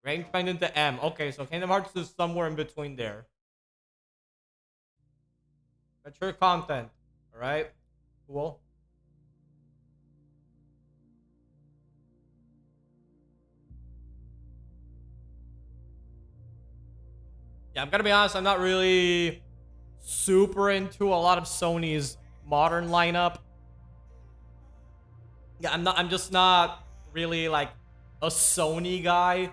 Rank pendant to M. Okay, so Kingdom Hearts is somewhere in between there. Mature content. Alright. Cool. Yeah, I'm gonna be honest, I'm not really super into a lot of Sony's modern lineup. Yeah, I'm just not really like a Sony guy.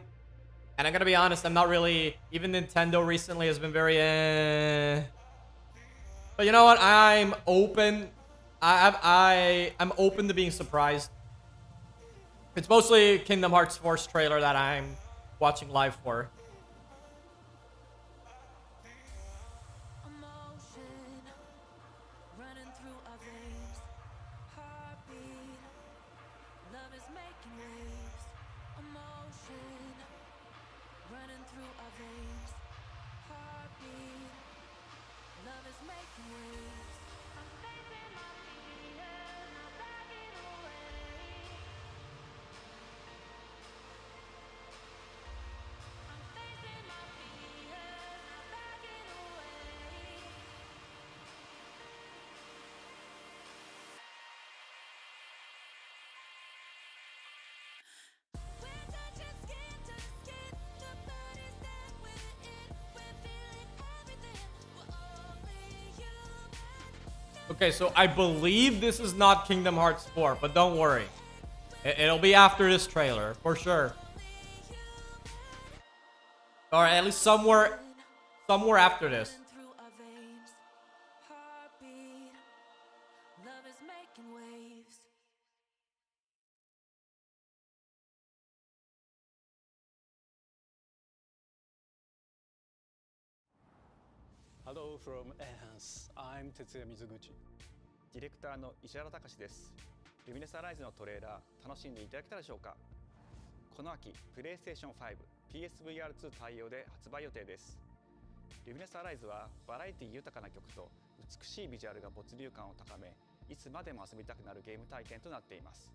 And I'm gonna be honest, I'm not really, even Nintendo recently has been very But you know what? I'm open. I'm open to being surprised. It's mostly Kingdom Hearts Force trailer that I'm watching live for. Okay, so I believe this is not Kingdom Hearts 4, but don't worry. It'll be after this trailer, for sure. Or at least somewhere after this. Hello from Enhance. I'm Tetsuya Mizuguchi. ディレクターの石原隆です。ルミネスアライズのトレーラー楽しんでいただけたでしょうか。この秋、PlayStation 5、PSVR2 対応で発売予定です。ルミネスアライズはバラエティ豊かな曲と美しいビジュアルが没入感を高め、いつまでも遊びたくなるゲーム体験となっています。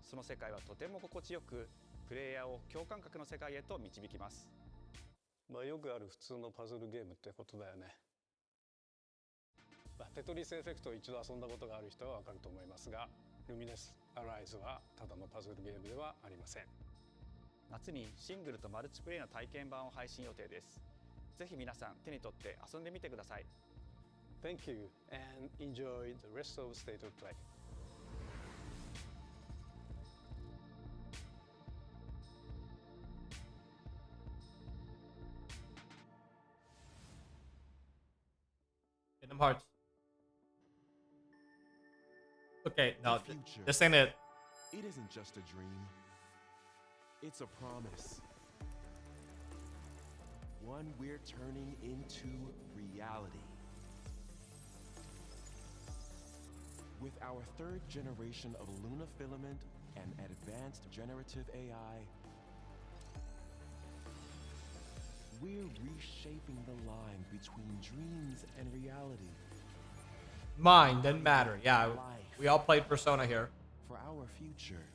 その世界はとても心地よく、プレイヤーを共感覚の世界へと導きます。よくある普通のパズルゲームってことだよね。テトリスエフェクトを一度遊んだことがある人はわかると思いますが、ルミネスアライズはただのパズルゲームではありません。夏にシングルとマルチプレイの体験版を配信予定です。ぜひ皆さん手に取って遊んでみてください。Thank you and enjoy the rest of State of Play. Kingdom Hearts. Okay, no, this ain't it. It isn't just a dream. It's a promise. One we're turning into reality. With our third generation of Luna filament and advanced generative AI, we're reshaping the line between dreams and reality. Mine didn't matter. Yeah, we all played Persona here. For our future,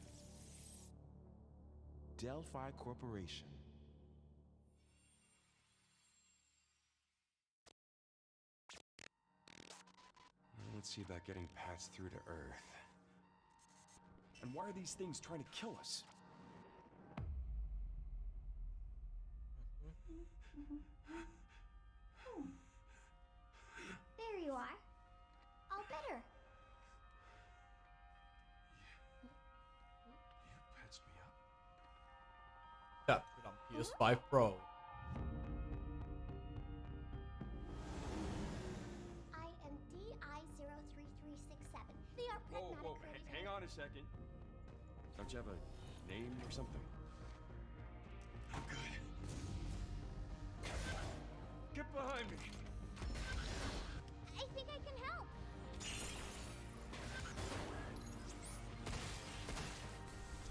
Delphi Corporation. Let's see about getting passed through to Earth. And why are these things trying to kill us? There you are. All better. You patched me up? Yeah, put on PS5 Pro. I am DI03367. They are pragmatic. Whoa, hang on a second. Don't you have a name or something? I'm good. Get behind me! I think I can help.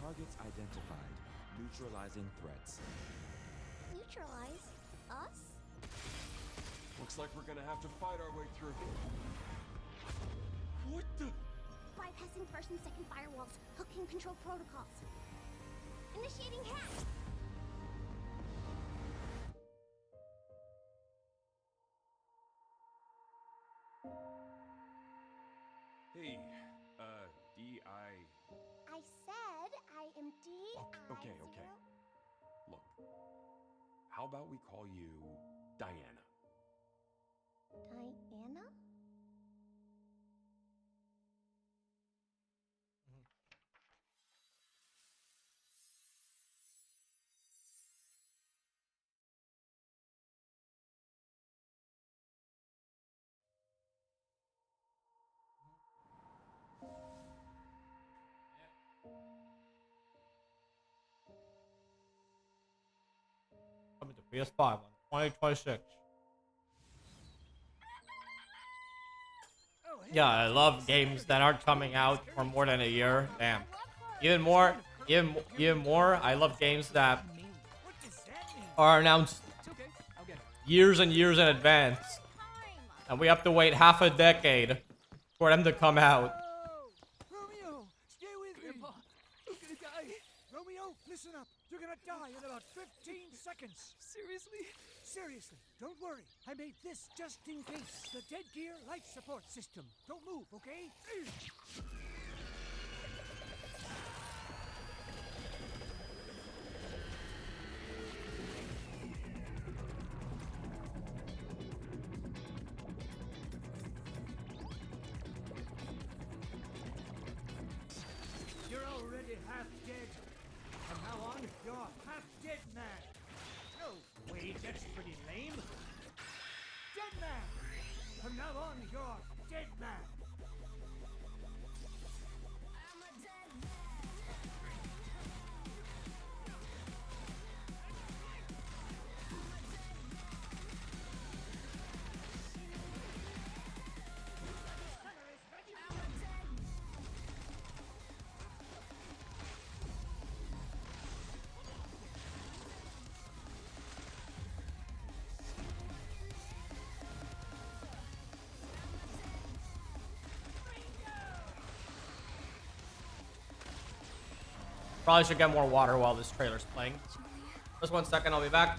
Targets identified. Neutralizing threats. Neutralize us? Looks like we're gonna have to fight our way through. What the? Bypassing first and second firewalls. Hooking control protocols. Initiating hack. Hey, D.I. I said I am D.I. Okay, okay. Look, how about we call you Diana? Diana? Coming to PS5 on 2026. Yeah, I love games that aren't coming out for more than a year. Damn. Even more, even more, I love games that are announced years and years in advance, and we have to wait half a decade for them to come out. Romeo, stay with me. I'm gonna die. Romeo, listen up. You're gonna die in about 15 seconds. Seriously? Seriously. Don't worry. I made this just in case. The Dead Gear life support system. Don't move, okay? You're already half dead. From now on, you're half dead man. No, wait, that's pretty lame. Dead man. From now on, you're dead man. Probably should get more water while this trailer's playing. Just 1 second, I'll be back.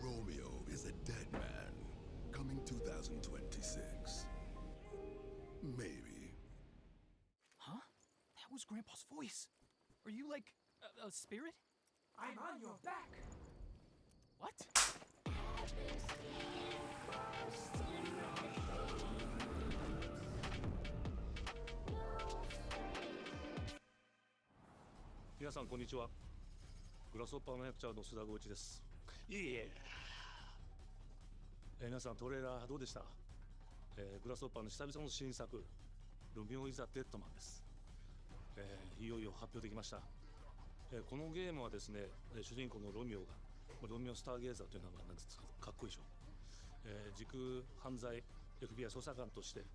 Romeo is a dead man. Coming 2026. Maybe. Huh? That was Grandpa's voice. Are you like a spirit? I'm on your back. What? 皆さんこんにちは。グラスホッパーの役者の須田剛一です。いえいえ。皆さんトレーラーどうでした？グラスホッパーの久々の新作ロミオ・イザ・デッドマンです。いよいよ発表できました。このゲームはですね、主人公のロミオがロミオ・スターゲーザーという名前なんですかっこいいでしょ。時空犯罪 FBI 捜査官として、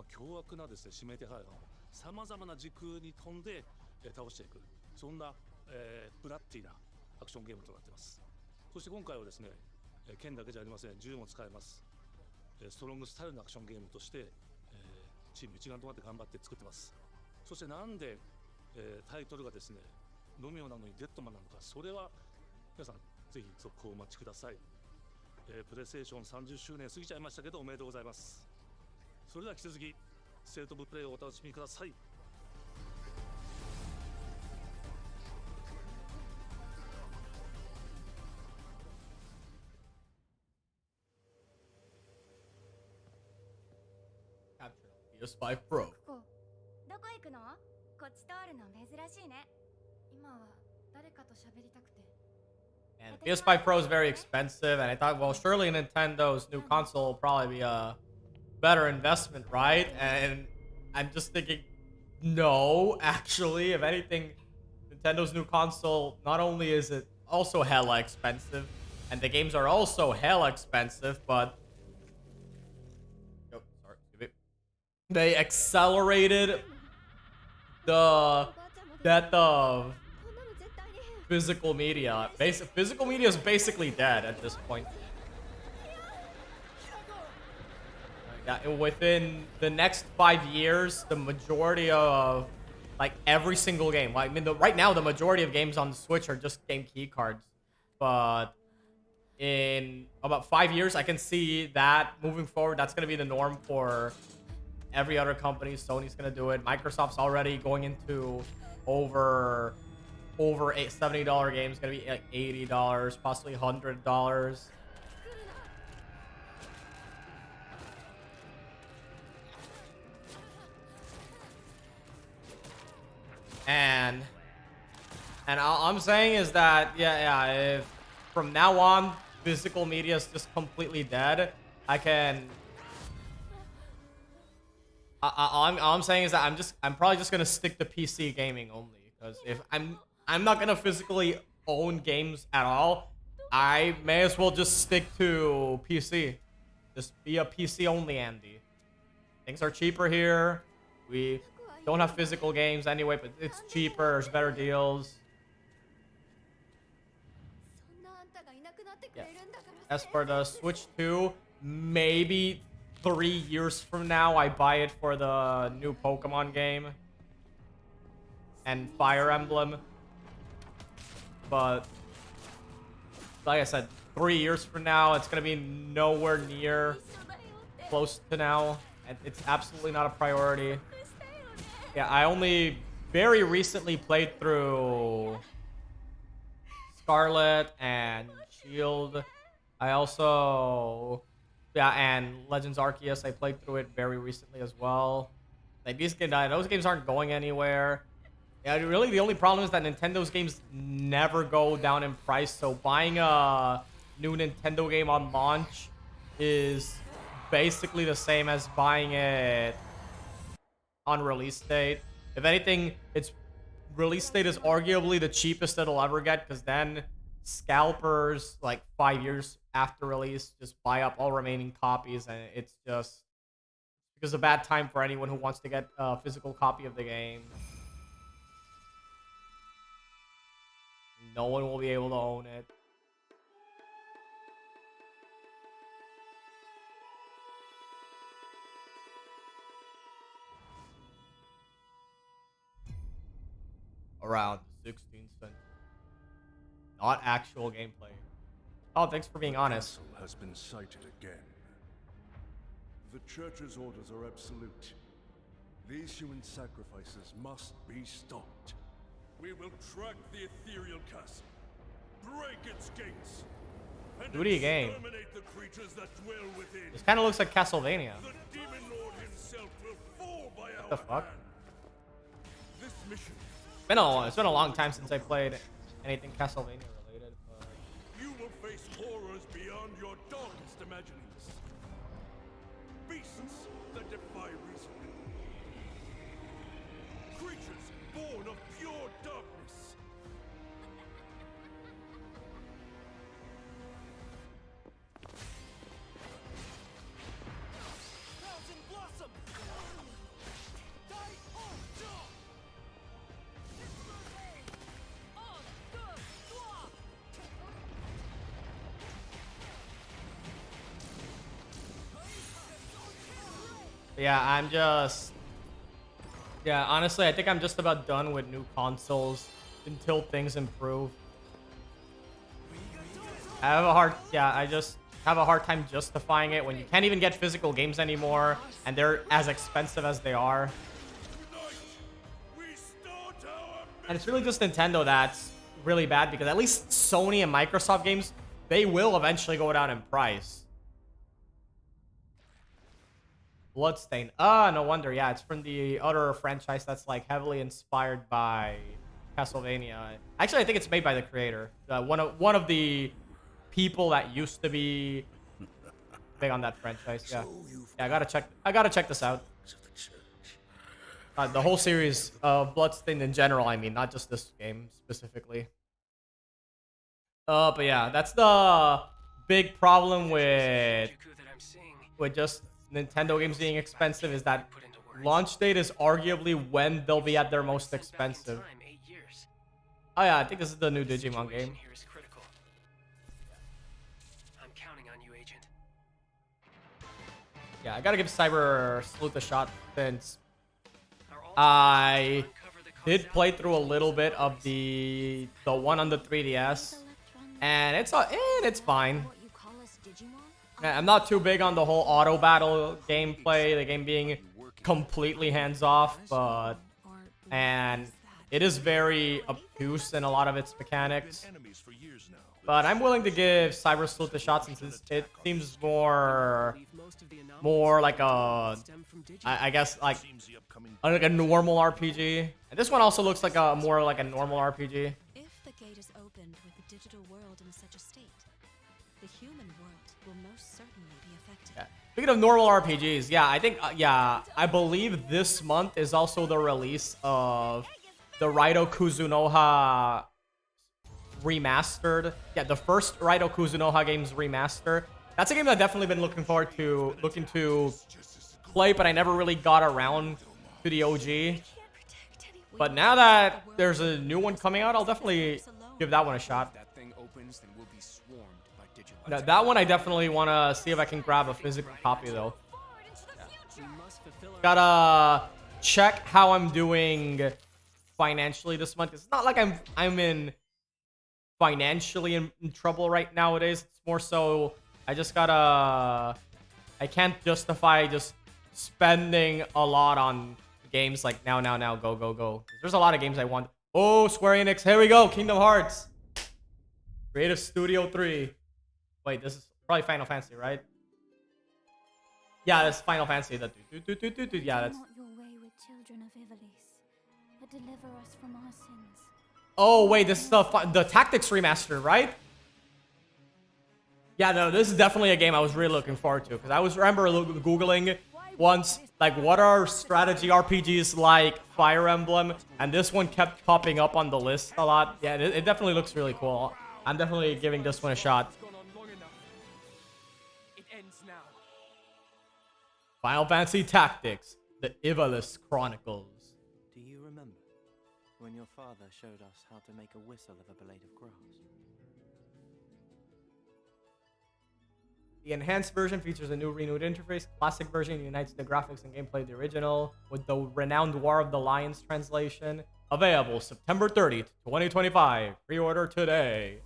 凶悪なですね指名手配犯をさまざまな時空に飛んで、倒していく、そんな、ブラッディなアクションゲームとなっています。そして今回はですね、剣だけじゃありません、銃も使えます。ストロングスタイルのアクションゲームとして、チーム一丸となって頑張って作ってます。そしてなんで、タイトルがですねロミオなのにデッドマンなのか、それは皆さんぜひ続報をお待ちください。プレイステーション30周年過ぎちゃいましたけどおめでとうございます。それでは引き続きステートオブプレイをお楽しみください。PS5 Pro. ここどこ行くの？こっち通るの珍しいね。今は誰かと喋りたくて。And PS5 Pro is very expensive, and I thought, well, surely Nintendo's new console will probably be a better investment, right? And I'm just thinking, no, actually, if anything, Nintendo's new console, not only is it also hella expensive, and the games are also hella expensive, but they accelerated the death of physical media. Physical media is basically dead at this point. Within the next 5 years, the majority of like every single game. Like, I mean, right now the majority of games on the Switch are just game key cards, but in about 5 years, I can see that moving forward, that's gonna be the norm for every other company. Sony's gonna do it. Microsoft's already going into over $70 games, gonna be like $80, possibly $100. And all I'm saying is that if from now on physical media is just completely dead, I can. All I'm saying is that I'm probably just gonna stick to PC gaming only, because if I'm not gonna physically own games at all, I may as well just stick to PC. Just be a PC only Andy. Things are cheaper here. We don't have physical games anyway, but it's cheaper. There's better deals. Yeah. As for the Switch 2, maybe 3 years from now, I buy it for the new Pokemon game and Fire Emblem. But like I said, 3 years from now, it's gonna be nowhere near close to now. And it's absolutely not a priority. Yeah, I only very recently played through Scarlet and Shield. I also, and Legends Arceus, I played through it very recently as well. Like, those games aren't going anywhere. Yeah, really the only problem is that Nintendo's games never go down in price, so buying a new Nintendo game on launch is basically the same as buying it on release date. If anything, its release date is arguably the cheapest it'll ever get, because then scalpers, like 5 years after release, just buy up all remaining copies, and it's just because a bad time for anyone who wants to get a physical copy of the game. No one will be able to own it. Around the 16th century. Not actual gameplay. Oh, thanks for being honest. The castle has been sighted again. The church's orders are absolute. These human sacrifices must be stopped. We will track the ethereal castle, break its gates, and Booty game. exterminate the creatures that dwell within. This kind of looks like Castlevania. The demon lord himself will fall by What the fuck? hand. This mission. It's been a long time since I played anything Castlevania related. But You will face horrors beyond your darkest imaginings. Beasts that defy reason. Creatures born of pure darkness. Thousand Blossom! yeah, honestly, I think I'm just about done with new consoles until things improve. I just have a hard time justifying it when you can't even get physical games anymore and they're as expensive as they are. And it's really just Nintendo that's really bad, because at least Sony and Microsoft games, they will eventually go down in price. Bloodstain. No wonder. Yeah, it's from the other franchise that's like heavily inspired by Castlevania. Actually, I think it's made by the creator. One of the people that used to be big on that franchise. Yeah, I gotta check this out. The whole series of Bloodstained in general. I mean, not just this game specifically. But yeah, that's the big problem with just Nintendo games being expensive, is that launch date is arguably when they'll be at their most expensive. Oh yeah, I think this is the new Digimon game. Yeah, I gotta give Cyber Sleuth a shot, since I did play through a little bit of the one on the 3DS, and it's fine. Yeah, I'm not too big on the whole auto battle gameplay, the game being completely hands off, and it is very obtuse in a lot of its mechanics. But I'm willing to give Cyber Sleuth a shot since it seems more like I guess like a normal RPG. And this one also looks like more like a normal RPG. If the gate is opened with the digital world in such a state, the human world will most certainly be affected. Yeah. Speaking of normal RPGs, yeah, I think I believe this month is also the release of the Raito Kuzunoha remastered. Yeah, the first Raito Kuzunoha games remaster. That's a game I've definitely been looking to play, but I never really got around to the OG. But now that there's a new one coming out, I'll definitely give that one a shot. That one I definitely want to see if I can grab a physical copy though. Gotta check how I'm doing financially this month. It's not like I'm in financially in trouble right nowadays. It's more so I just gotta, I can't justify just spending a lot on games like now, go. There's a lot of games I want. Oh, Square Enix, here we go, Kingdom Hearts. Creative Studio 3. Wait, this is probably Final Fantasy, right? Yeah, that's Final Fantasy. Yeah, that's. Not your wayward children of Ivalice, but deliver us from our sins. Oh wait, this is the Tactics remaster, right? Yeah, no, this is definitely a game I was really looking forward to because I remember googling once like what are strategy RPGs like Fire Emblem, and this one kept popping up on the list a lot. Yeah, it definitely looks really cool. I'm definitely giving this one a shot. Final Fantasy Tactics, the Ivalice Chronicles. Do you remember when your father showed us how to make a whistle of a blade of grass? The enhanced version features a new renewed interface. Classic version unites the graphics and gameplay of the original with the renowned War of the Lions translation. Available September 30th, 2025. Pre-order today.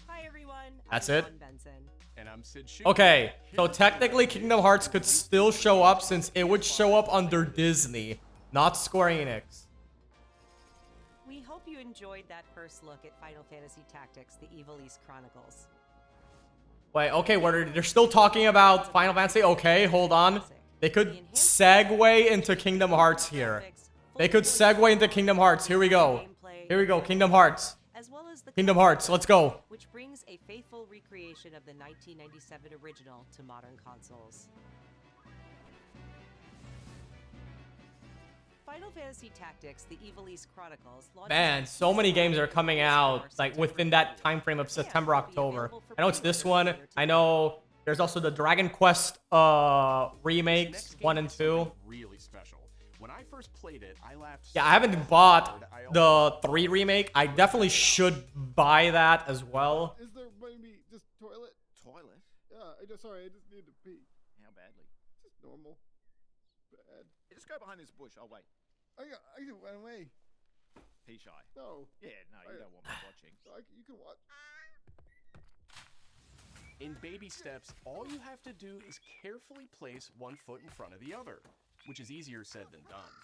Hi everyone. That's I'm it? John Benson. And I'm Sid Shu. Okay, so technically Kingdom Hearts could still show up since it would show up under Disney, not Square Enix. We hope you enjoyed that first look at Final Fantasy Tactics, the Ivalice Chronicles. Wait, okay, they're still talking about Final Fantasy? Okay, hold on. They could segue into Kingdom Hearts here. They could segue into Kingdom Hearts. Here we go. Here we go, Kingdom Hearts. As well as the Kingdom Hearts, let's go. Which brings a faithful recreation of the 1997 original to modern consoles. Final Fantasy Tactics, the Ivalice Chronicles. Man, so many games are coming out like within that time frame of September, October. I know it's this one. I know there's also the Dragon Quest remakes 1 and 2. Really special. When I first played it, I laughed. Yeah, I haven't bought the 3 remake. I definitely should buy that as well. Is there maybe just toilet? Toilet? Yeah, sorry, I just need to pee. How badly? Just normal. Bad. Just go behind this bush. I'll wait. I can run away. Pee shy. No. Yeah, no, you don't want me watching. You can watch. In baby steps, all you have to do is carefully place one foot in front of the other, which is easier said than done.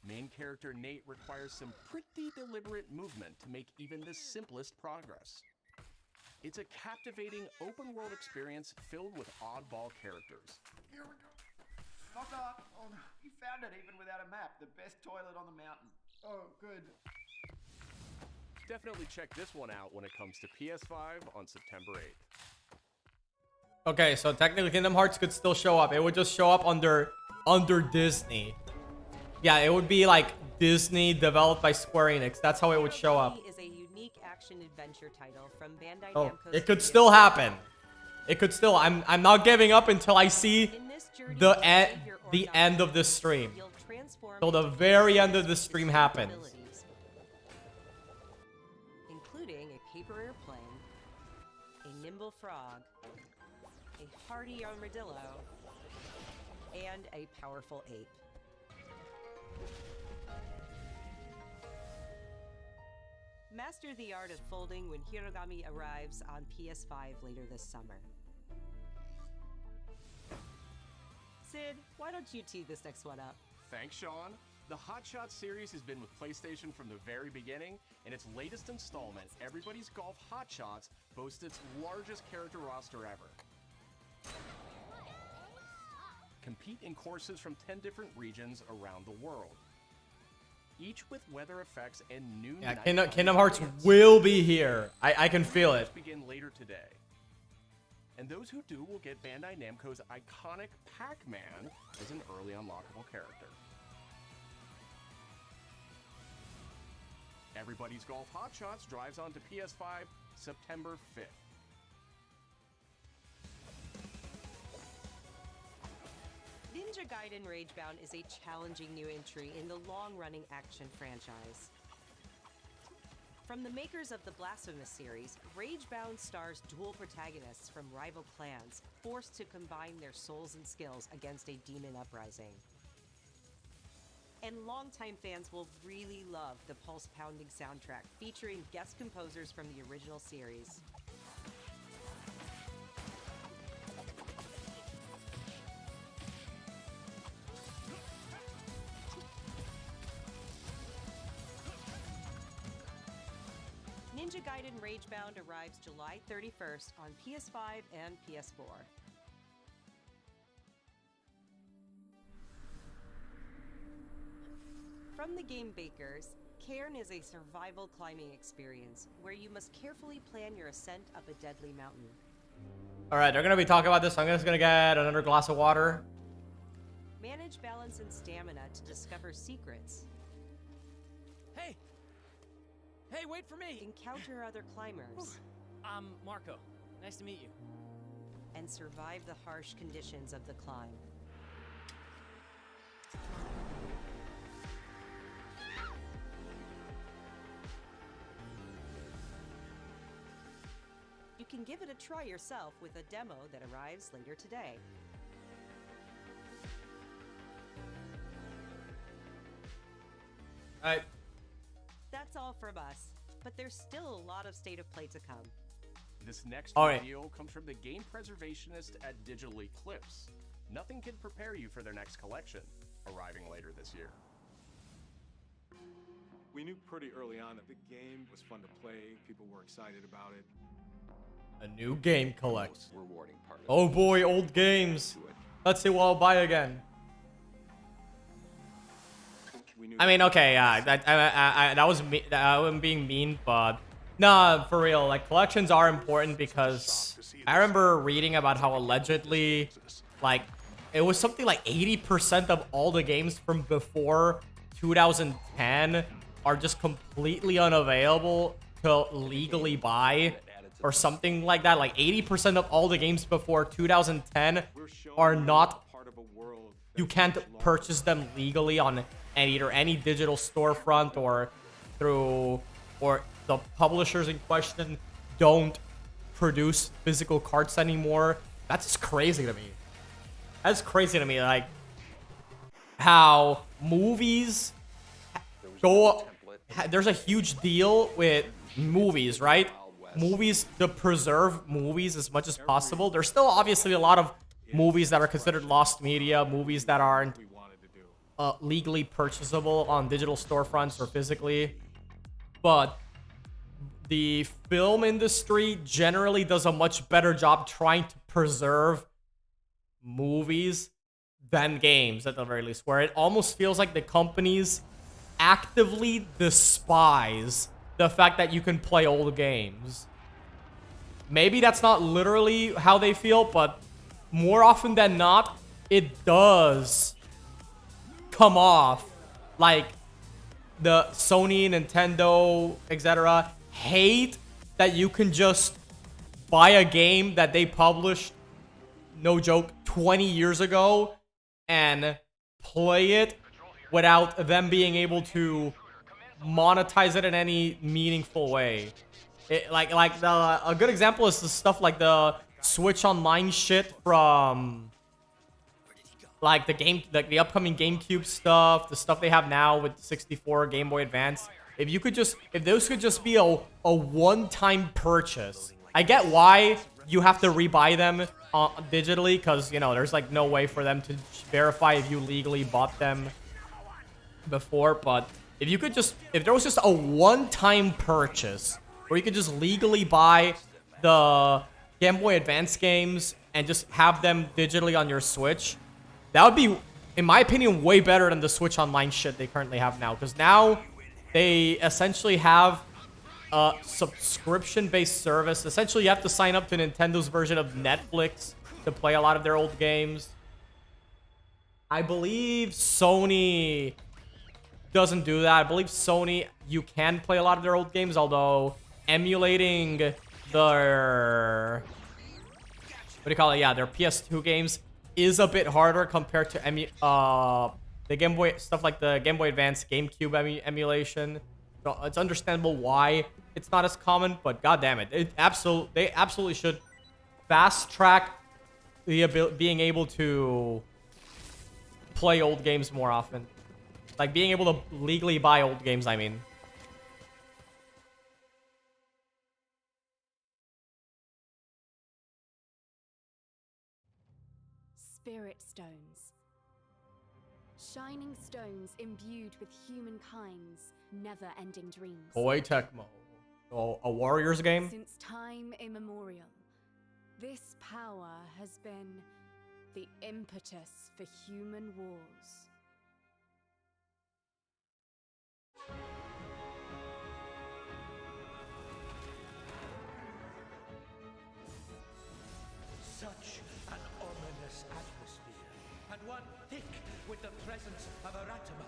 Main character Nate requires some pretty deliberate movement to make even the simplest progress. It's a captivating open-world experience filled with oddball characters. Here we go. Knock off. Oh no. You found it even without a map. The best toilet on the mountain. Oh, good. Definitely check this one out when it comes to PS5 on September 8th. Okay, so technically Kingdom Hearts could still show up. It would just show up under Disney. Yeah, it would be like Disney developed by Square Enix. That's how it would show up. Is a unique action adventure title from Bandai Oh, Namco it could Studios. still happen. It could still. I'm not giving up until I see the end of this stream. Till the very end of the stream happens. Including a paper airplane, a nimble frog, a hardy armadillo, and a powerful ape. Master the art of folding when Hirogami arrives on PS5 later this summer. Sid, why don't you tee this next one up? Thanks, Sean. The Hot Shots series has been with PlayStation from the very beginning, and its latest installment, Everybody's Golf Hot Shots, boasts its largest character roster ever. Compete in courses from 10 different regions around the world, each with weather effects and new Kingdom Hearts will be here. I can feel it. Begin later today. And those who do will get Bandai Namco's iconic Pac-Man as an early unlockable character. Everybody's Golf Hot Shots drives onto PS5 September 5th. Ninja Gaiden Ragebound is a challenging new entry in the long-running action franchise. From the makers of the Blasphemous series, Ragebound stars dual protagonists from rival clans, forced to combine their souls and skills against a demon uprising. And longtime fans will really love the pulse-pounding soundtrack featuring guest composers from the original series. Ninja Gaiden Ragebound arrives July 31st on PS5 and PS4. From the game bakers, Cairn is a survival climbing experience where you must carefully plan your ascent up a deadly mountain. Alright, they're gonna be talking about this. I'm just gonna get another glass of water. Manage balance and stamina to discover secrets. Hey! Hey, wait for me! Encounter other climbers. I'm Marco. Nice to meet you. And survive the harsh conditions of the climb. You can give it a try yourself with a demo that arrives later today. Alright. That's all from us, but there's still a lot of State of Play to come. This next All right. video comes from the game preservationist at Digital Eclipse. Nothing can prepare you for their next collection, arriving later this year. We knew pretty early on that the game was fun to play, people were excited about it. A new game collect. Rewarding part of Oh boy, old games. Let's see what I'll buy again. I mean, okay, that was me. I wasn't being mean, but nah, for real. Like, collections are important because I remember reading about how allegedly, like, it was something like 80% of all the games from before 2010 are just completely unavailable to legally buy, or something like that. Like 80% of all the games before 2010 are not. You can't purchase them legally on either any digital storefront or through, or the publishers in question don't produce physical cards anymore. That's just crazy to me. That's crazy to me. Like how movies go. There's a huge deal with movies, right? Movies to preserve movies as much as possible. There's still obviously a lot of movies that are considered lost media, movies that aren't legally purchasable on digital storefronts or physically. But the film industry generally does a much better job trying to preserve movies than games, at the very least, where it almost feels like the companies actively despise the fact that you can play old games. Maybe that's not literally how they feel, but more often than not, it does come off like the Sony, Nintendo, etc. hate that you can just buy a game that they published, no joke, 20 years ago and play it without them being able to monetize it in any meaningful way. A good example is the stuff like the Switch Online shit from like the upcoming GameCube stuff, the stuff they have now with 64, Game Boy Advance. If those could just be a one-time purchase. I get why you have to rebuy them digitally, because, you know, there's like no way for them to verify if you legally bought them before. But if there was just a one-time purchase where you could just legally buy the Game Boy Advance games and just have them digitally on your Switch, that would be, in my opinion, way better than the Switch Online shit they currently have now. Because now they essentially have a subscription-based service. Essentially, you have to sign up to Nintendo's version of Netflix to play a lot of their old games. I believe Sony doesn't do that. I believe Sony, you can play a lot of their old games, although emulating their... what do you call it? Yeah, their PS2 games is a bit harder compared to the Game Boy stuff, like the Game Boy Advance, GameCube emulation. So it's understandable why it's not as common, but god damn it, they absolutely should fast track the being able to play old games more often. Like being able to legally buy old games, I mean. Spirit stones. Shining stones imbued with humankind's never-ending dreams. Boy Tecmo. Oh, a Warriors game? Since time immemorial, this power has been the impetus for human wars. Such an ominous atmosphere, and one thick with the presence of Aratama.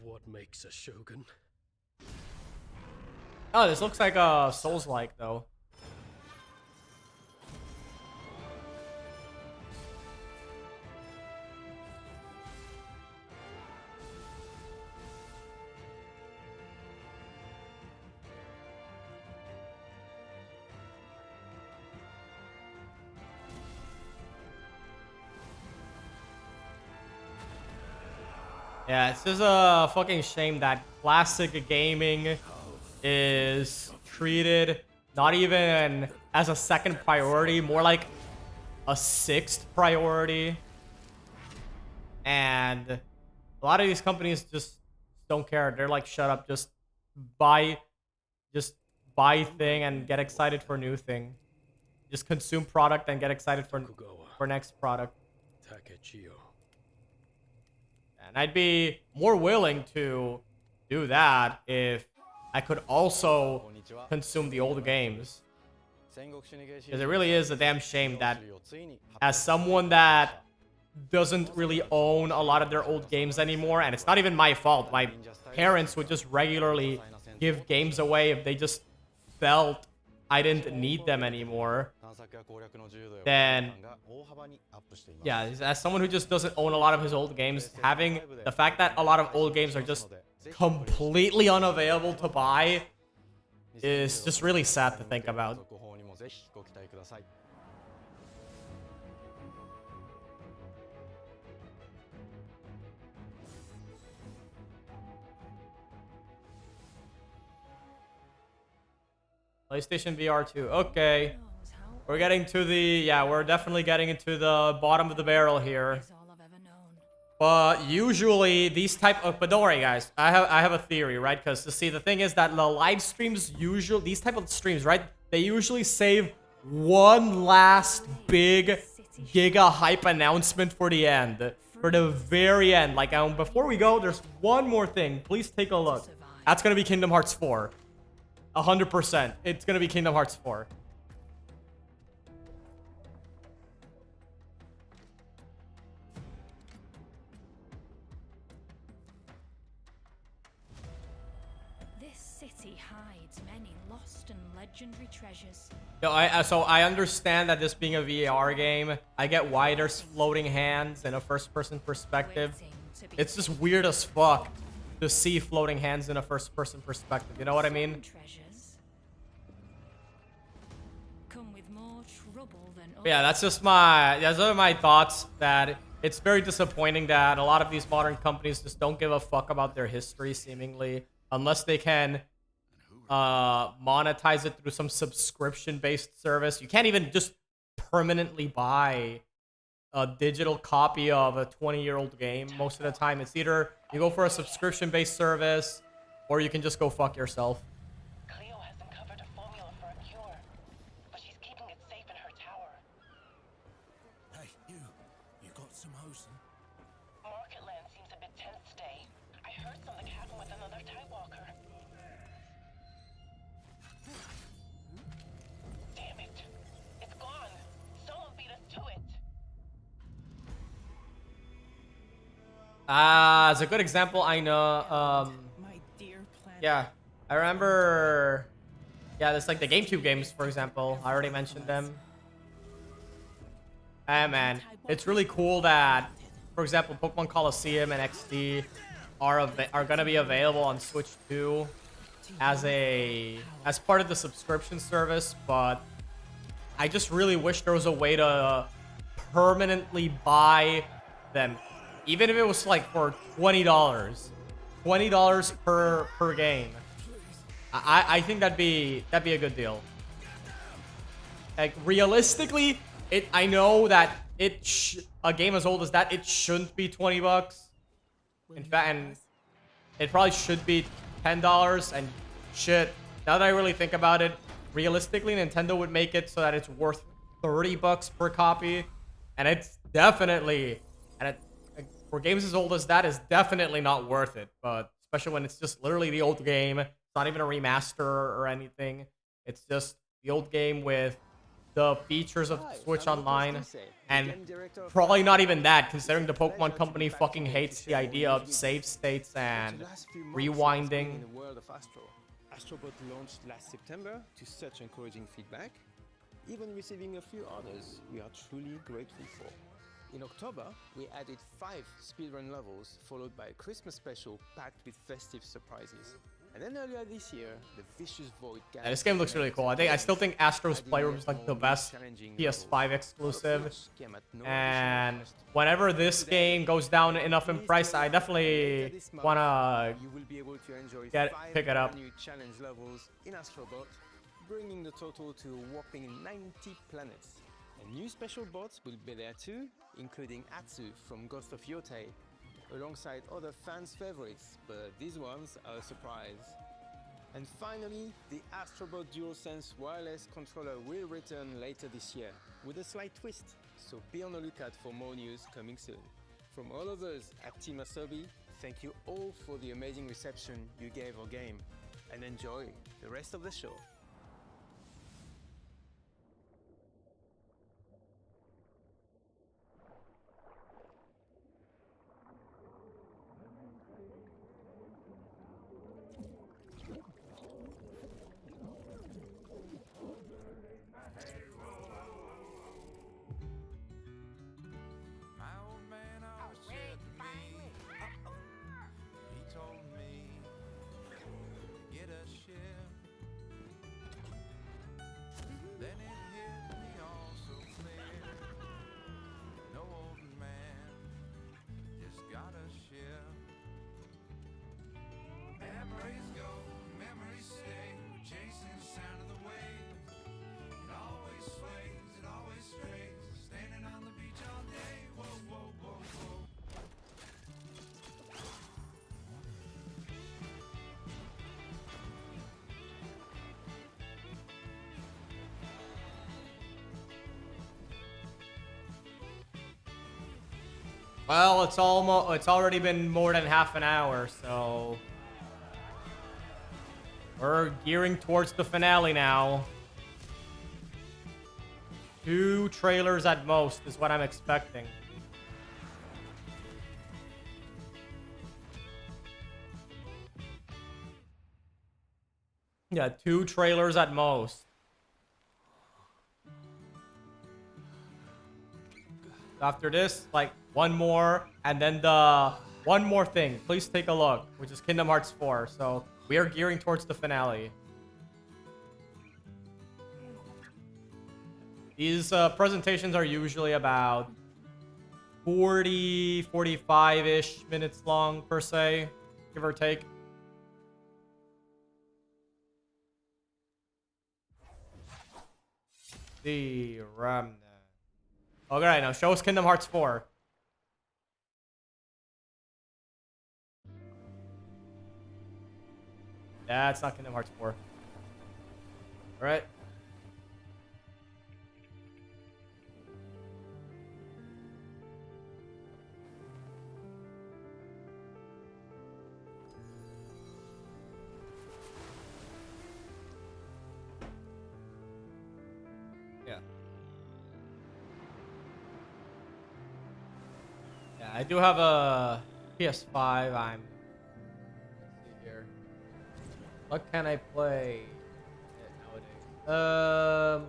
What makes a shogun? Oh, this looks like a Souls-like, though. Yeah, it's just a fucking shame that classic gaming is treated not even as a second priority, more like a sixth priority. And a lot of these companies just don't care. They're like, shut up, just buy thing and get excited for new thing. Just consume product and get excited for next product. And I'd be more willing to do that if I could also consume the old games. Because it really is a damn shame that as someone that doesn't really own a lot of their old games anymore, and it's not even my fault, my parents would just regularly give games away if they just felt I didn't need them anymore. Then, yeah, as someone who just doesn't own a lot of his old games, having the fact that a lot of old games are just completely unavailable to buy is just really sad to think about. PlayStation VR 2. Okay. We're getting to the... yeah, we're definitely getting into the bottom of the barrel here. But usually these type of... but don't worry, guys. I have a theory, right? Because, see, the thing is that the live streams usually... these type of streams, right? They usually save one last big giga hype announcement for the end. For the very end. Like, before we go, there's one more thing. Please take a look. That's going to be Kingdom Hearts 4. 100%. It's gonna be Kingdom Hearts 4. This city hides many lost and legendary treasures. Yo, so I understand that this being a VR game, I get why there's floating hands in a first-person perspective. It's just weird as fuck to see floating hands in a first-person perspective. You know what I mean? Treasures come with more trouble than Yeah, that's just my thoughts. That it's very disappointing that a lot of these modern companies just don't give a fuck about their history, seemingly, unless they can monetize it through some subscription-based service. You can't even just permanently buy a digital copy of a 20-year-old game. Most of the time, it's either you go for a subscription-based service, or you can just go fuck yourself. Cleo has uncovered a formula for a cure, but she's keeping it safe in her tower. Hey, you got some hosen? Marketland seems a bit tense today. I heard something happen with another Tidewalker. Damn it. It's gone. Someone beat us to it. As a good example, I know, yeah, I remember, yeah, there's like the GameCube games, for example. I already mentioned them. Hey, man, it's really cool that, for example, Pokemon Colosseum and XD are gonna be available on Switch 2 as part of the subscription service, but I just really wish there was a way to permanently buy them. Even if it was like for $20 per game, I think that'd be a good deal. Like realistically, I know that a game as old as that, it shouldn't be $20. In fact, and it probably should be $10. And shit, now that I really think about it, realistically, Nintendo would make it so that it's worth $30 per copy, and it's definitely for games as old as that is definitely not worth it, but especially when it's just literally the old game. It's not even a remaster or anything. It's just the old game with the features of Switch Online, and probably not even that, considering the Pokemon Company fucking hates the idea of save states and rewinding. In the world of Astrobot launched last September to such encouraging feedback, even receiving a few honors we are truly grateful for. In October, we added 5 speedrun levels, followed by a Christmas special packed with festive surprises. And then earlier this year, the Vicious Void. Yeah, this game looks really cool. I still think Astro's Playroom is like the best PS5 exclusive. And whenever this game goes down enough in price, I definitely wanna pick it up. New challenge levels in Astrobot, bringing the total to a whopping 90 planets. And new special bots will be there too, including Atsu from Ghost of Yotei, alongside other fans' favorites, but these ones are a surprise. And finally, the Astrobot DualSense wireless controller will return later this year, with a slight twist, so be on the lookout for more news coming soon. From all of us at Team Asobi, thank you all for the amazing reception you gave our game, and enjoy the rest of the show. Well, it's already been more than half an hour, so we're gearing towards the finale now. 2 trailers at most is what I'm expecting. Yeah, 2 trailers at most. After this, like, 1 more, and then the one more thing. Please take a look, which is Kingdom Hearts 4. So we are gearing towards the finale. These presentations are usually about 40, 45-ish minutes long, per se, give or take. The Remnant. Okay, now show us Kingdom Hearts 4. That's not Kingdom Hearts 4. Alright. Yeah. Yeah, I do have a PS5. Let's see here. What can I play nowadays?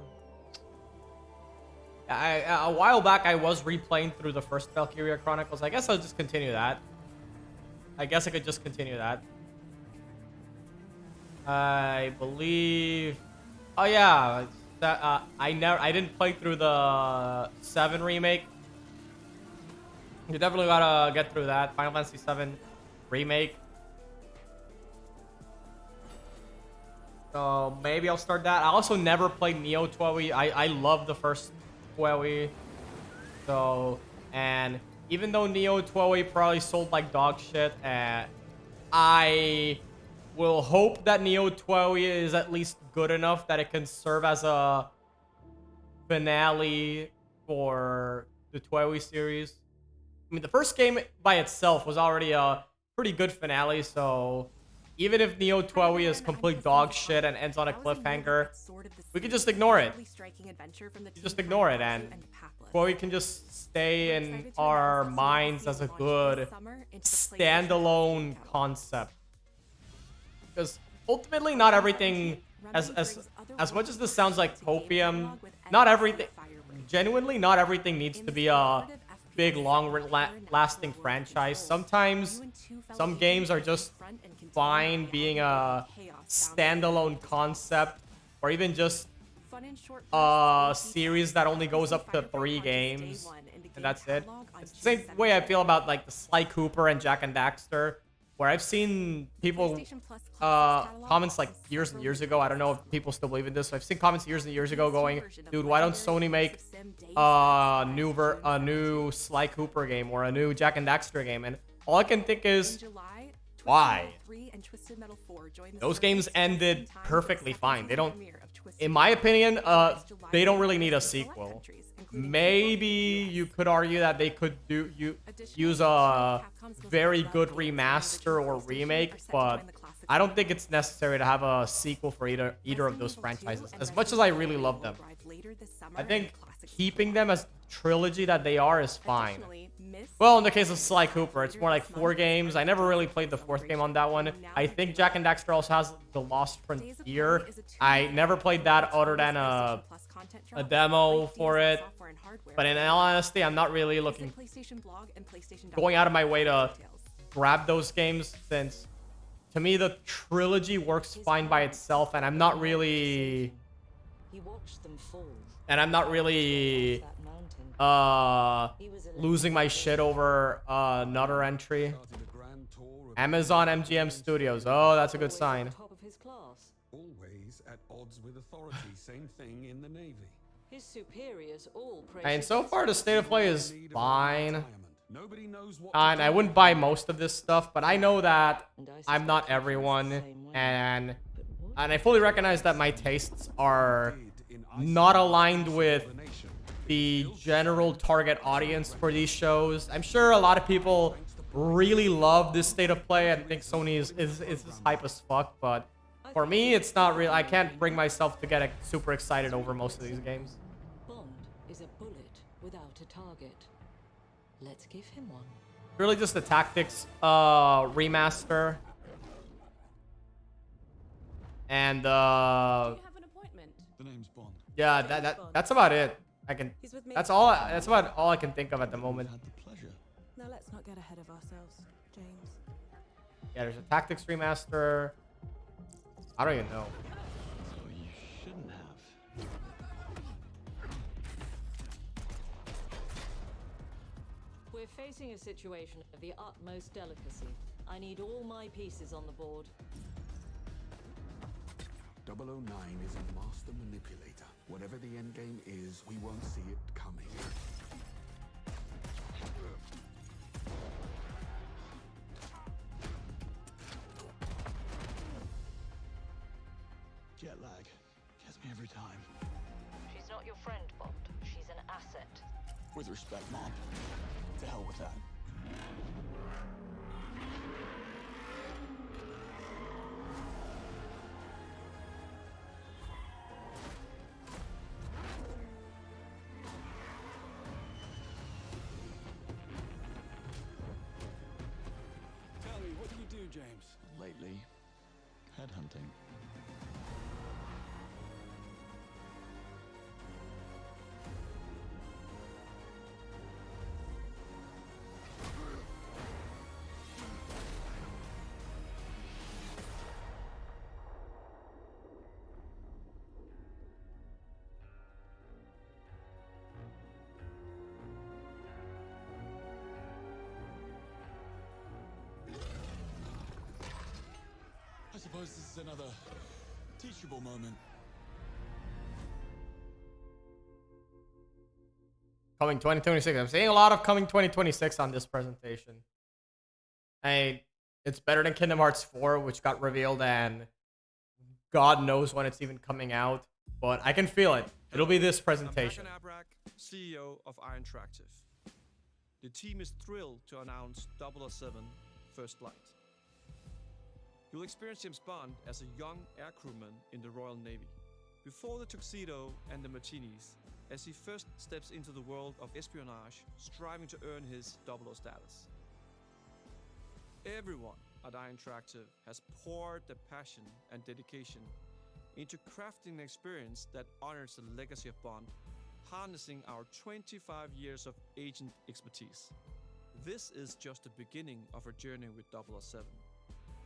A while back I was replaying through the first Valkyria Chronicles. I guess I'll just continue that. I guess I could just continue that. I believe. Oh yeah, that I didn't play through the 7 remake. You definitely gotta get through that Final Fantasy 7 remake. So maybe I'll start that. I also never played Neo 12. I love the first 12. So, and even though Neo 12 probably sold like dog shit, I will hope that Neo 12 is at least good enough that it can serve as a finale for the 12 series. I mean, the first game by itself was already a pretty good finale, so even if Neo 12 is complete dog shit and ends on a cliffhanger, we can just ignore it. You just ignore it, and 12 can just stay in our minds as a good standalone concept. Because ultimately, not everything, as much as this sounds like copium, not everything, genuinely, not everything needs to be a big, long-lasting franchise. Sometimes some games are just fine being a standalone concept, or even just a series that only goes up to 3 games, and that's it. It's the same way I feel about like the Sly Cooper and Jak and Daxter, where I've seen people comments like years and years ago. I don't know if people still believe in this. I've seen comments years and years ago going, dude, why don't Sony make a new Sly Cooper game or a new Jak and Daxter game? And all I can think is, why? Those games ended perfectly fine. They don't, in my opinion, they don't really need a sequel. Maybe you could argue that they could use a very good remaster or remake, but I don't think it's necessary to have a sequel for either of those franchises, as much as I really love them. I think keeping them as trilogy that they are is fine. Well, in the case of Sly Cooper, it's more like 4 games. I never really played the 4th game on that one. I think Jak and Daxter also has The Lost Frontier. I never played that other than a demo for it. But in all honesty, I'm not really going out of my way to grab those games, since to me the trilogy works fine by itself, and I'm not really losing my shit over another entry. Amazon MGM Studios. Oh, that's a good sign. Always at odds with authority. Same thing in the Navy. His superiors all praise. And so far, the state of play is fine. And I wouldn't buy most of this stuff, but I know that I'm not everyone, and I fully recognize that my tastes are not aligned with the general target audience for these shows. I'm sure a lot of people really love this state of play and think Sony is just hype as fuck, but for me, it's not real. I can't bring myself to get super excited over most of these games. Bond is a bullet without a target. Let's give him one. Really just the tactics remaster. And Do you have an appointment? The name's Bond. yeah, that's about it. He's with me. That's about all I can think of at the moment. Now let's not get ahead of ourselves, James. Yeah, there's a tactics remaster. I don't even know. So you shouldn't have. We're facing a situation of the utmost delicacy. I need all my pieces on the board. 009 is a master manipulator. Whatever the end game is, we won't see it coming. Jet lag gets me every time. She's not your friend, Bond. She's an asset. With respect, Mom. To hell with that. Tell me, what do you do, James? Lately, headhunting. I suppose this is another teachable moment. Coming 2026. I'm seeing a lot of coming 2026 on this presentation. It's better than Kingdom Hearts 4, which got revealed, and God knows when it's even coming out. But I can feel it. It'll be this presentation. I'm Abrak, CEO of Iron Interactive. The team is thrilled to announce 007 First Light. You'll experience James Bond as a young air crewman in the Royal Navy. Before the tuxedo and the martinis, as he first steps into the world of espionage, striving to earn his 00 status. Everyone at Iron Interactive has poured their passion and dedication into crafting an experience that honors the legacy of Bond, harnessing our 25 years of agent expertise. This is just the beginning of our journey with 007.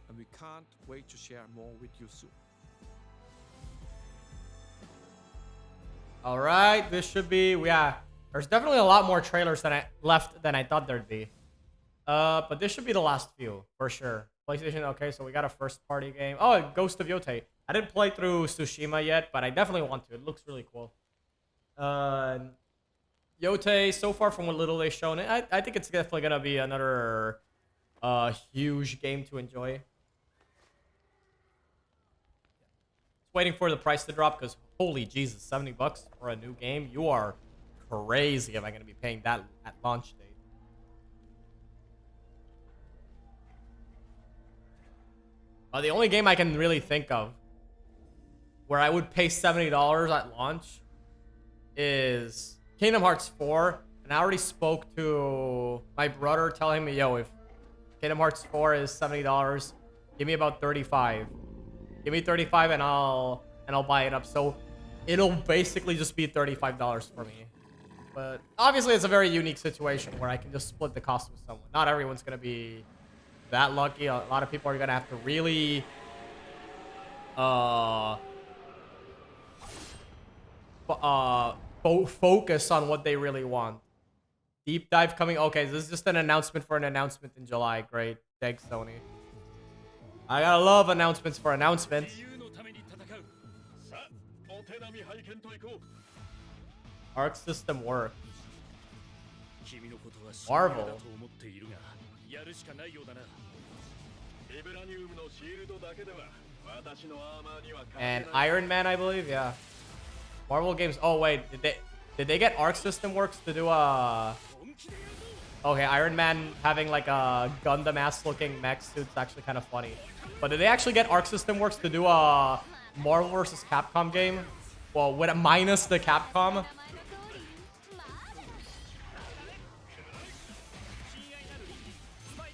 And we can't wait to share more with you soon. All right, this should be, yeah. There's definitely a lot more trailers than I thought there'd be. But this should be the last few for sure. PlayStation, okay, so we got a first party game. Oh, Ghost of Yotei. I didn't play through Tsushima yet, but I definitely want to. It looks really cool. Yotei, so far from what little they've shown, I think it's definitely gonna be another huge game to enjoy. Waiting for the price to drop because holy Jesus, $70 for a new game. You are crazy if I'm gonna be paying that at launch date. The only game I can really think of where I would pay $70 at launch is Kingdom Hearts 4. And I already spoke to my brother telling me, yo, if Kingdom Hearts 4 is $70, give me about 35. Give me 35 and I'll buy it up. So it'll basically just be $35 for me. But obviously it's a very unique situation where I can just split the cost with someone. Not everyone's going to be that lucky. A lot of people are going to have to really focus on what they really want. Deep dive coming. Okay, this is just an announcement for an announcement in July. Great. Thanks, Sony. I gotta love announcements for announcements. Arc system work. Marvel. And Iron Man, I believe, yeah. Marvel games. Oh wait, did they get Arc System Works to do a? Okay, Iron Man having like a Gundam-ass looking mech suit's actually kind of funny. But did they actually get Arc System Works to do a Marvel vs. Capcom game? Well, with minus the Capcom.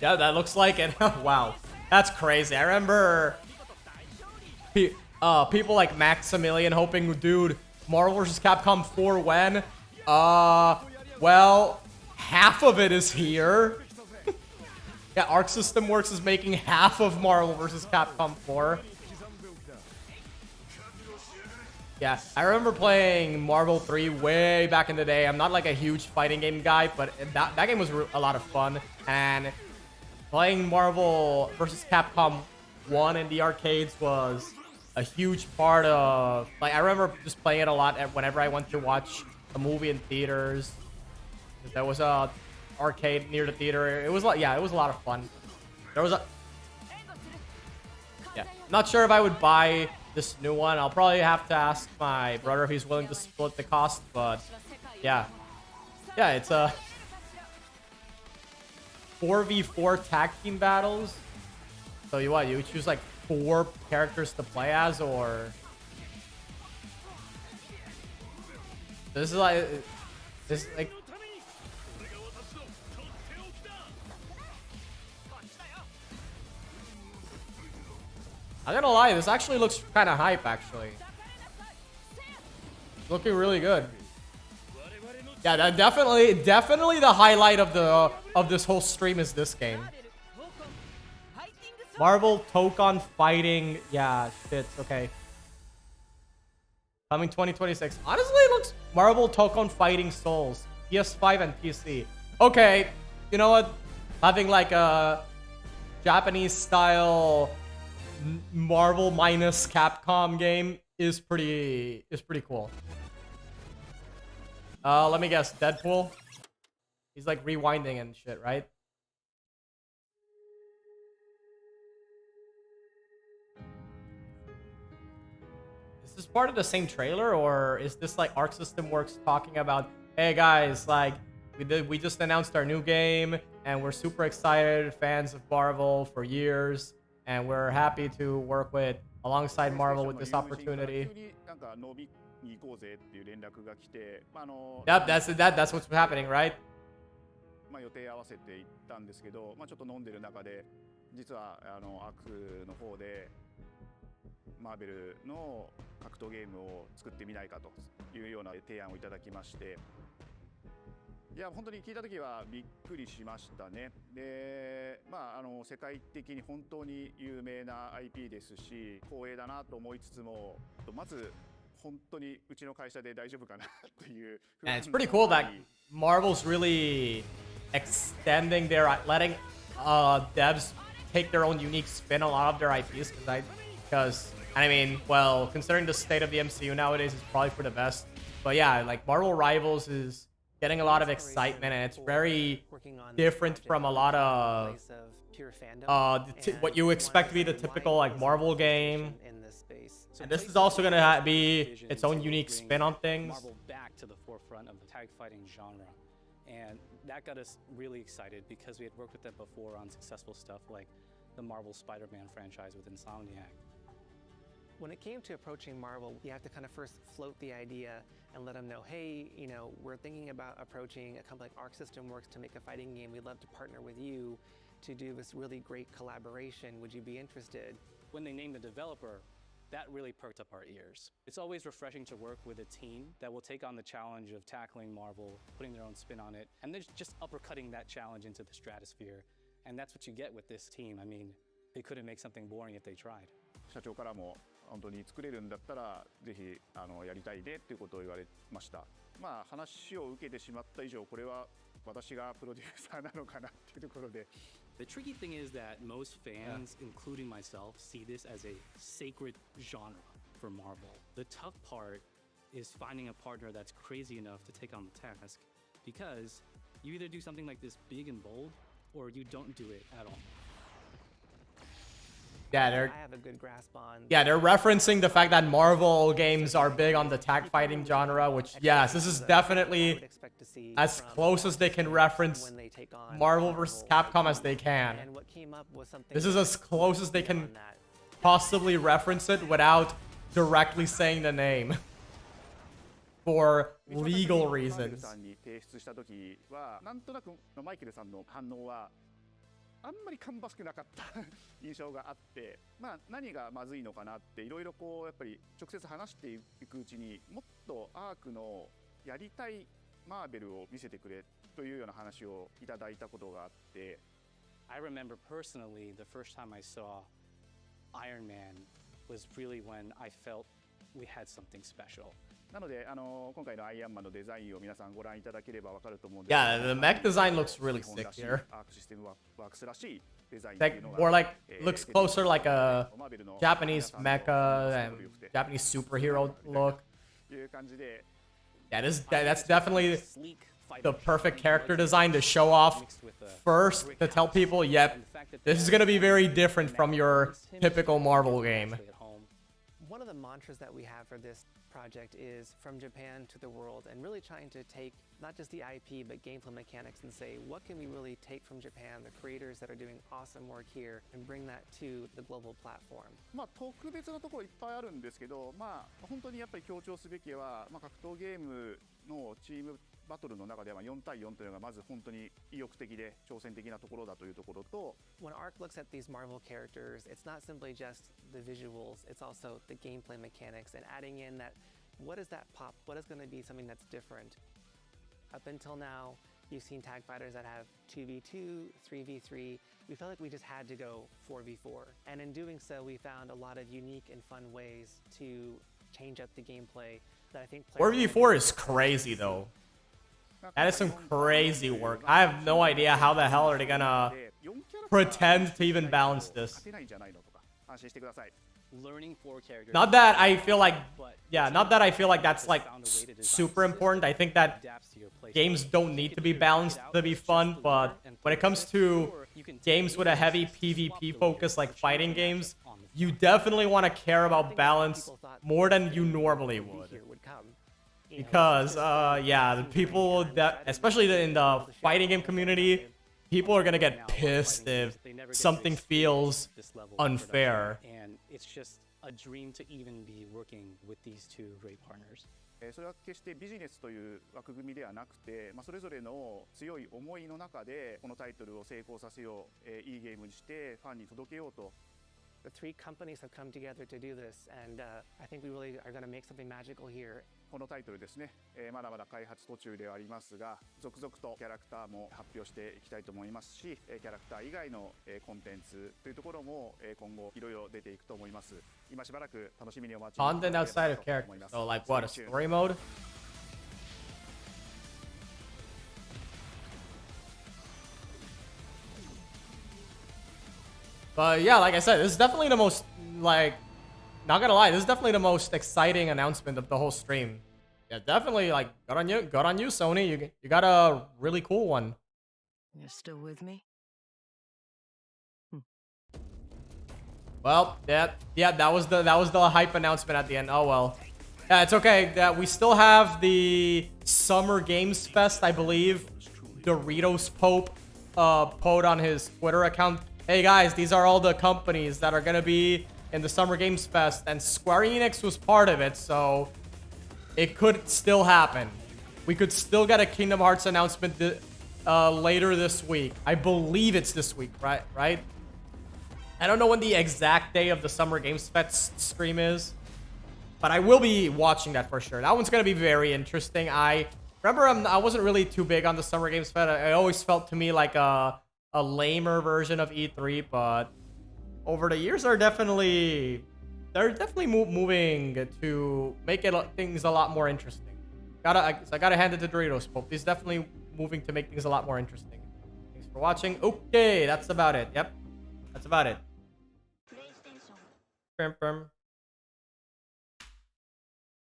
Yeah, that looks like it. Wow, that's crazy. I remember people like Maximilian hoping, dude, Marvel vs. Capcom 4 when? Well, half of it is here. Yeah, Arc System Works is making half of Marvel vs. Capcom 4. Yeah, I remember playing Marvel 3 way back in the day. I'm not like a huge fighting game guy, but that game was a lot of fun. And playing Marvel vs. Capcom 1 in the arcades was a huge part of... Like, I remember just playing it a lot whenever I went to watch a movie in theaters. There was a arcade near the theater. It was like, yeah, it was a lot of fun. There was a... Yeah, I'm not sure if I would buy this new one. I'll probably have to ask my brother if he's willing to split the cost, but yeah. Yeah, it's a 4v4 tag team battles. So you choose like 4 characters to play as, or this is like I'm gonna lie, this actually looks kind of hype, actually. Looking really good. Yeah, that definitely the highlight of this whole stream is this game. Marvel Tokon Fighting. Yeah, shit, okay. Coming 2026. Honestly, it looks Marvel Tokon Fighting Souls. PS5 and PC. Okay, you know what? Having like a Japanese style Marvel minus Capcom game is pretty cool. Let me guess, Deadpool? He's like rewinding and shit, right? Is this part of the same trailer, or is this like Arc System Works talking about, hey guys, like we just announced our new game and we're super excited, fans of Marvel for years, and we're happy to work with alongside Marvel with this opportunity. Yep, that's what's happening, right? 予定合わせて行ったんですけど、ちょっと飲んでる中で実はアークの方でマーベルの格闘ゲームを作ってみないかというような提案をいただきまして、いや本当に聞いた時はびっくりしましたね。で、世界的に本当に有名な IP ですし、光栄だなと思いつつも、まず本当にうちの会社で大丈夫かなという。And it's pretty cool that Marvel's really extending their letting devs take their own unique spin on a lot of their IPs, because I mean, well, considering the state of the MCU nowadays, it's probably for the best. But yeah, like Marvel Rivals is getting a lot of excitement, and it's very different from a lot of what you expect to be the typical like Marvel game. And this is also gonna be its own unique spin on things. Marvel back to the forefront of the tag fighting genre, and that got us really excited because we had worked with them before on successful stuff like the Marvel Spider-Man franchise with Insomniac. When it came to approaching Marvel, you have to kind of first float the idea and let them know, hey, you know, we're thinking about approaching a company like Arc System Works to make a fighting game. We'd love to partner with you to do this really great collaboration. Would you be interested? When they named the developer, that really perked up our ears. It's always refreshing to work with a team that will take on the challenge of tackling Marvel, putting their own spin on it, and they're just uppercutting that challenge into the stratosphere. And that's what you get with this team. I mean, they couldn't make something boring if they tried. 社長からも本当に作れるんだったらぜひやりたいでということを言われました。話を受けてしまった以上これは私がプロデューサーなのかなっていうところで。The tricky thing is that most fans, including myself, see this as a sacred genre for Marvel. The tough part is finding a partner that's crazy enough to take on the task, because you either do something like this big and bold, or you don't do it at all. Yeah, I have a good grasp on. Yeah, they're referencing the fact that Marvel games are big on the tag fighting genre, which, yes, this is definitely as close as they can reference Marvel vs. Capcom as they can. This is as close as they can possibly reference it without directly saying the name. For legal reasons. あんまり芳しくなかった印象があって、まあ、何がまずいのかなっていろいろこうやっぱり直接話していくうちにもっとアークのやりたいマーベルを見せてくれというような話をいただいたことがあって。I remember personally the first time I saw Iron Man was really when I felt we had something special. なので今回のアイアンマンのデザインを皆さんご覧いただければわかると思うんですけど。Yeah, the mech design looks really sick here. アークシステムワークスらしいデザイン Like more like looks closer like a Japanese mecha and Japanese superhero look. いう感じで。Yeah, that's definitely the perfect character design to show off first to tell people, yep, this is gonna be very different from your typical Marvel game. One of the mantras that we have for this project is from Japan to the world, and really trying to take not just the IP but gameplay mechanics and say what can we really take from Japan, the creators that are doing awesome work here, and bring that to the global platform. まあ特別なところいっぱいあるんですけど、まあ本当にやっぱり強調すべきは、まあ格闘ゲームのチームバトルの中では4対4というのがまず本当に意欲的で挑戦的なところだというところと。When ARC looks at these Marvel characters, it's not simply just the visuals, it's also the gameplay mechanics and adding in that what is that pop? What is going to be something that's different? Up until now, you've seen tag fighters that have 2v2, 3v3. We felt like we just had to go 4v4. And in doing so, we found a lot of unique and fun ways to change up the gameplay that I think 4v4 is crazy though. That is some crazy work. I have no idea how the hell are they gonna pretend to even balance this. Learning 4 characters. Not that I feel like, yeah, not that I feel like that's like super important. I think that games don't need to be balanced to be fun, but when it comes to games with a heavy PvP focus like fighting games, you definitely want to care about balance more than you normally would. Because, yeah, the people that, especially in the fighting game community, people are gonna get pissed if something feels unfair. And it's just a dream to even be working with these two great partners. それは決してビジネスという枠組みではなくて、それぞれの強い思いの中でこのタイトルを成功させよう、いいゲームにしてファンに届けようと。The 3 companies have come together to do this, and I think we really are going to make something magical here. このタイトルですね、まだまだ開発途中ではありますが、続々とキャラクターも発表していきたいと思いますし、キャラクター以外のコンテンツというところも今後いろいろ出ていくと思います。今しばらく楽しみにお待ちいただければと思います。 Content outside of characters, so like what, a story mode? But yeah, like I said, this is definitely the most, like, not gonna lie, this is definitely the most exciting announcement of the whole stream. Yeah, definitely, like, good on you, Sony. You got a really cool one. You're still with me? Well, yeah, that was the hype announcement at the end. Oh well. Yeah, it's okay. That we still have the Summer Games Fest, I believe. Doritos Pope posted on his Twitter account. Hey guys, these are all the companies that are gonna be in the Summer Games Fest, and Square Enix was part of it, so it could still happen. We could still get a Kingdom Hearts announcement later this week. I believe it's this week, right? I don't know when the exact day of the Summer Games Fest stream is, but I will be watching that for sure. That one's gonna be very interesting. I remember I wasn't really too big on the Summer Games Fest. It always felt to me like a lamer version of E3, but over the years they're definitely moving to make things a lot more interesting. I gotta hand it to Doritos Pope. He's definitely moving to make things a lot more interesting. Thanks for watching. Okay, that's about it. Yep, that's about it.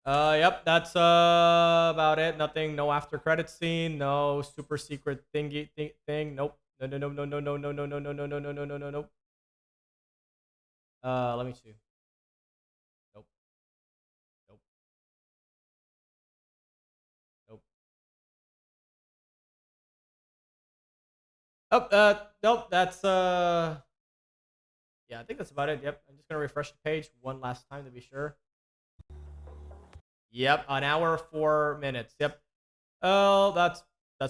Yep, that's about it. Nothing. No after credit scene. No super secret thing. Nope. No. Let me see. Nope. Oh, nope. That's yeah, I think that's about it. Yep. I'm just gonna refresh the page one last time to be sure. Yep, an hour 4 minutes. Yep. Oh, that's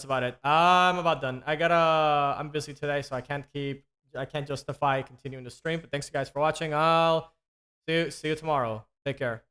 about it. I'm about done. I'm busy today, so I can't keep I can't justify continuing the stream. But thanks, guys, for watching. I'll see you tomorrow. Take care.